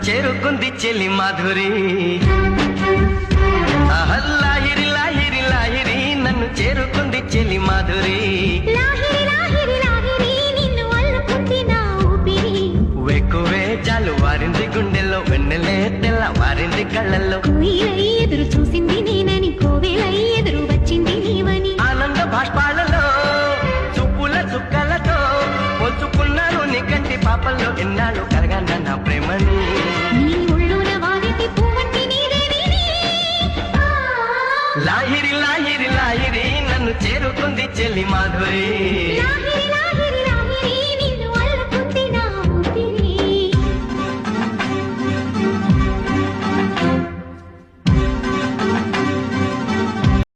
చేరుకుంది చెల్లి మాధురి లాహిరి లాహిరి లాహిరి నన్ను చేరుకుంది చెల్లి మాధురి వెక్కువే జాలు వారింది గుండెల్లో వెన్నెలే తెల్ల వారింది కళ్ళల్లో ఎదురు చూసింది నేనని కోవెలై ఎదురు వచ్చింది నీవని ఆనంద బాష్పాలలో చూపుల చుక్కలతో పోల్చుకున్నాను నీ కంటి పాపల్లో ఎన్నాళ్ళు కలగన్న నా ప్రేమని నీ ఒళ్ళున వాలిటి పువ్వంటి నీదేని లాహిరి లాహిరి లాహిరి నన్ను చేరుకుంది చెల్లి మాధురి లాహిరి లాహిరి